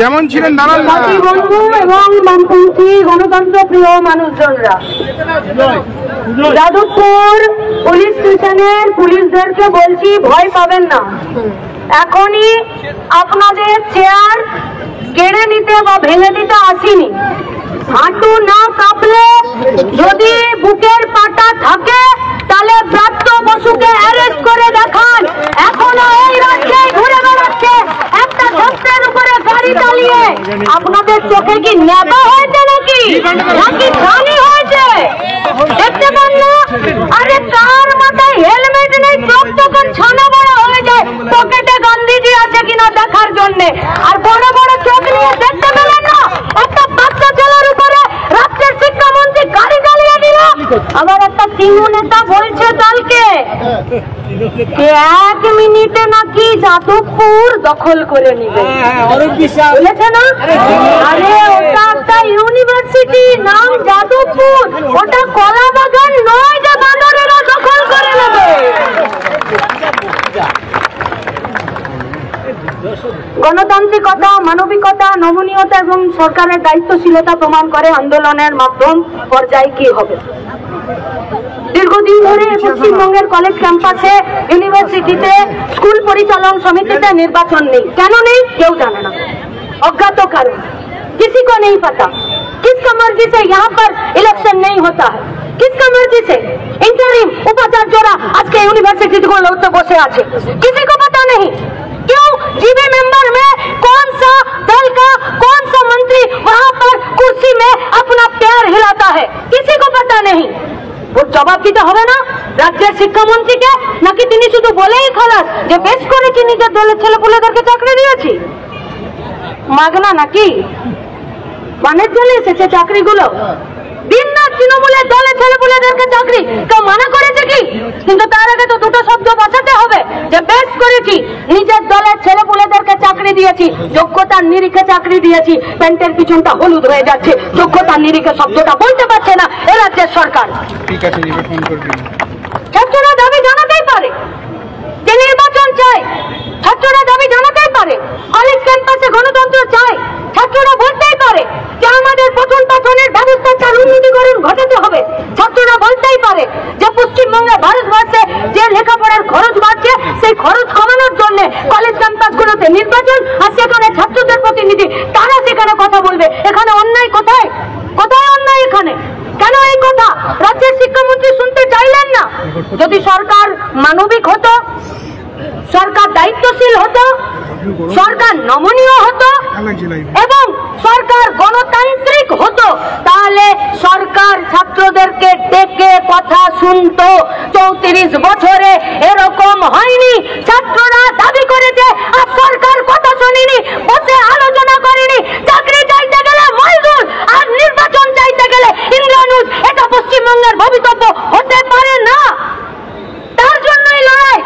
যেমন ছিলেন দালাল বন্ধু এবং বামপন্থী গণতন্ত্র প্রিয় মানুষজনরা, যাদবপুর পুলিশ স্টেশনের পুলিশদেরকে বলছি, ভয় পাবেন না। এখনই আপনাদের চেয়ার কেড়ে নিতে বা ভেঙে দিতে আসিনি। হাঁটু না কাঁপলে, যদি বুকের পাটা থাকে, তাহলে ব্রাত্য বসুকে অ্যারেস্ট করে দেখান। এখনো এই রাজ্যে ঘুরে বেড়াচ্ছে একটা ছাত্রের উপরে গাড়ি চালিয়ে। আপনাদের চোখে কি নেবা হয়েছে নাকি জানি হয়েছে? দেখতে পান না? আরে কার মাথায় হেলমেট নেই, চোখ তখন ছানা বড় হয়ে যায় পকেটে গান্ধীজি আছে কিনা দেখার জন্য। আর বড় বড় চোখ নিয়ে দেখতে পেলেন না একটা বাচ্চা ছেলের উপরে রাজ্যের শিক্ষামন্ত্রী গাড়ি চালিয়ে দিল। আবার একটা তৃণমূল নেতা বলছে কালকে 1 মিনিটে নাকি যাদবপুর দখল করে নিবে, বলেছে না? আরে ওটা একটা ইউনিভার্সিটি, নাম যাদবপুর, ওটা কলা বাগান নয় যে বাঁদরেরা দখল করে নেবে। গণতান্ত্রিকতা, মানবিকতা, নমনীয়তা এবং সরকারের দায়িত্বশীলতা প্রমাণ করে আন্দোলনের মাধ্যম পর্যায়ে কি হবে। দীর্ঘদিন ধরে পশ্চিমবঙ্গের কলেজ ক্যাম্পাসে, ইউনিভার্সিটিতে, স্কুল পরিচালন সমিতিতে নির্বাচন নেই। কেন নেই কেউ জানে না, অজ্ঞাত কারণ, किसी को नहीं पता। किसका मर्जी से यहाँ पर इलेक्शन नहीं होता है? किसका मर्जी से इंटरिम उपाचार्यरा आज के यूनिवर्सिटी को लौटते बसे आछे? किसी को पता नहीं। क्यों? जीबी मेंबर में कौन सा दल का कौन सा मंत्री वहाँ पर कुर्सी में अपना पैर हिलाता है, किसी को पता नहीं। वो जवाब দিতে হবে না রাজ্যের শিক্ষামন্ত্রীকে, নাকি তিনি শুধু বলেই খালাস যে বেশ করেছি নিজের দলের ছেলেপুলেদেরকে চাকরি দিয়েছি? মাগনা নাকি বানের জন্য এসেছে চাকরিগুলো? দিন না তৃণমূলের দলের ছেলেপুলেদেরকে চাকরি কেউ মানা করেছে কি? কিন্তু তার আগে তো দুটো শব্দ বাঁচাতে হবে যে বেশ করেছি নিজের দলের ছেলেপুলেদেরকে চাকরি দিয়েছি, যোগ্যতার নিরিখে চাকরি দিয়েছি। প্যান্টের পিছনটা হলুদ হয়ে যাচ্ছে, যোগ্যতার নিরিখে শব্দটা বলতে পারছে না এ রাজ্যের সরকার। ঠিক আছে, নির্বাচন করবেন। ছাত্ররা দাবি জানাতেই পারে যে নির্বাচন চাই, ছাত্ররা দাবি জানাতেই পারে কলেজ ক্যাম্পাসে গণতন্ত্র চাই, ছাত্ররা বলতেই পারে যে আমাদের পঠন পাঠনের ব্যবস্থা চালু উন্নতিকরণ ঘটাতে হবে, ছাত্ররা বলতেই পারে যে পশ্চিমবঙ্গে ভারতবর্ষে যে লেখাপড়ার খরচ বাড়ছে সেই খরচ কমানোর জন্য কলেজ ক্যাম্পাসগুলোতে নির্বাচন, আর সেখানে ছাত্রদের প্রতিনিধি তারা সেখানে কথা বলবে। এখানে অন্যায় কোথায়? কোথায় অন্যায় এখানে? কেন এই কথা রাজ্যের শিক্ষামন্ত্রী শুনতে চাইলেন না? যদি সরকার মানবিক হতো, সরকার দায়িত্বশীল হতো, সরকার নমনীয় হতো এবং সরকার গণতান্ত্রিক হতো, তাহলে সরকার ছাত্রদেরকে ডেকে কথা শুনতো। 34 বছরে এরকম হয়নি। ছাত্ররা দাবি করেছে আর সরকার কথা শুনিনি, বসে আলোচনা করেনি। চাকরি চাইতে গেলে মজদুর আর নির্বাচন চাইতে গেলে ইন্দ্রনুজ, এটা পশ্চিমবঙ্গের ভবিতব্য হতে পারে না। তার জন্যই লড়াই,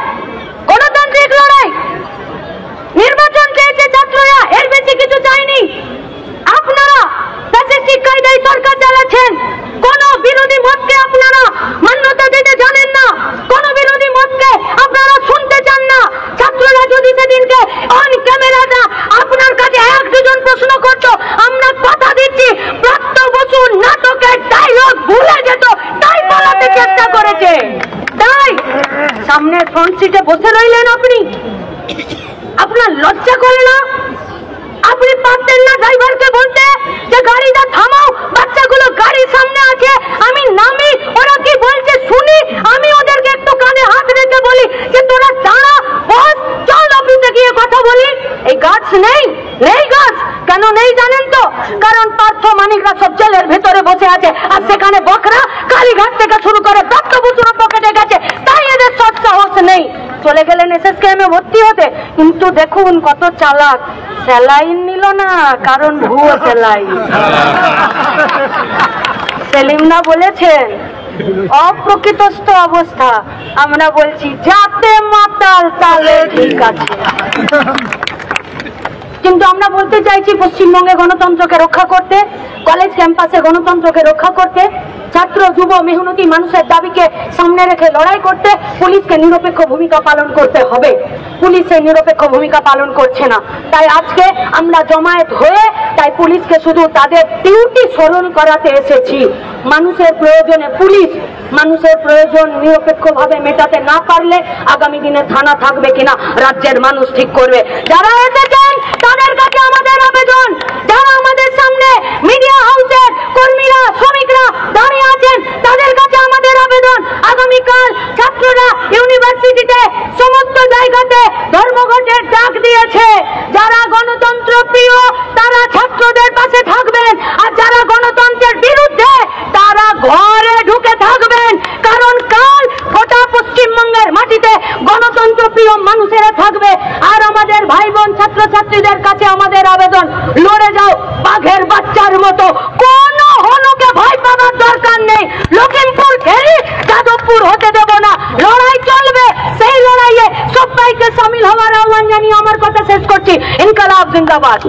গণতান্ত্রিক লড়াই। নির্বাচন চেয়েছে ছাত্ররা, এর বেশি কিছু চাইনি। আপনারা দেশের শিক্ষায় দায়ী সরকার চালাচ্ছেন, কোন বিরোধী মতকে আপনারা মান্যতা দিতে জানেন না, কোন বিরোধী মতকে আপনারা শুনতে চান না। ছাত্ররা যদি সেদিনকে অন ক্যামেরাটা আপনার কাছে 1-2 প্রশ্ন করতো, আমরা কথা দিচ্ছি ব্রাত্য বসু নাটকের ডায়লগ ভুলে যেত, তাই বলাতে চেষ্টা করেছে। তাই সামনের ফ্রন্ট সিটে বসে রইলেন আপনি। আপনার লজ্জা করে না? আপনি পারতেন না ড্রাইভারকে বলতে যে গাড়িটা থামাও, বাচ্চাগুলো গাড়ির সামনে আছে, আমি নামি, ওরা কি বলছে শুনি, আমি ওদেরকে একটু কানে হাত রেখে বলি যে তোরা দাঁড়া, বস, চল অফিসে গিয়ে কথা বলি। এই গাছ নেই, নেই গাছ। কেন নেই জানেন তো? কারণ পার্থ মানিকরা সব জেলের ভেতরে বসে আছে, আর সেখানে বকরা কালীঘাট থেকে শুরু করে দত্ত বসুর পকেটে গেছে, তাই এদের সৎ সাহস নেই। চলে গেলেন এসএসকেএমে ভর্তি হতে, কিন্তু দেখুন কত চালাক, স্যালাইন নিল না, কারণ ভুয়ো স্যালাইন। সেলিম না বলেছেন অপ্রকৃতস্থ অবস্থা, আমরা বলছি যাতে মাতাল তালে ঠিক আছে। কিন্তু আমরা বলতে চাইছি পশ্চিমবঙ্গে গণতন্ত্রকে রক্ষা করতে, কলেজ ক্যাম্পাসে গণতন্ত্রকে রক্ষা করতে ছাত্র যুব মেহনতি মানুষের দাবিকে সামনে রেখে লড়াই করতে পুলিশকে নিরপেক্ষ ভূমিকা পালন করতে হবে। পুলিশ সেই নিরপেক্ষ ভূমিকা পালন করছে না। তাই আজকে আমরা জমায়েত হয়ে তাই পুলিশকে শুধু তাদের ডিউটি স্মরণ করাতে এসেছি। মানুষের প্রয়োজনে পুলিশ মানুষের প্রয়োজন নিরপেক্ষভাবে মেটাতে না পারলে আগামী দিনে থানা থাকবে কিনা রাজ্যের মানুষ ঠিক করবে। যারা এসেছেন তাদের কাছে আমাদের আবেদন, যারা আমাদের সামনে মিডিয়া হাউসের কর্মীরা শ্রমিকরা দাঁড়িয়ে আছেন তাদের কাছে আমাদের আবেদন, আগামীকাল ছাত্ররা ইউনিভার্সিটিতে সমস্ত জায়গাতে ধর্মঘটের ডাক দিয়েছে। যারা গণতন্ত্র প্রিয় তারা ছাত্রদের পাশে থাকবেন, আর যারা গণতন্ত্রের বিরুদ্ধে তারা ঘরে ঢুকে থাকবেন। কারণ কাল গোটা পশ্চিমবঙ্গের মাটিতে গণতন্ত্র প্রিয় মানুষেরা থাকবে। আর আমাদের ভাই বোন ছাত্রছাত্রীদের কাছে আমাদের আবেদন, লড়ে যাও বাঘের বাচ্চার মতো, কোন হনকে ভয় পাওয়ার দরকার নেই। লখিমপুর ঘেরি যাদবপুর হতে দেব না, লড়াই চলবে। সেই লড়াইয়ে সবাইকে সামিল হওয়ার আহ্বান জানিয়ে আমার কথা শেষ করছি। ইনকালাব জিন্দাবাদ।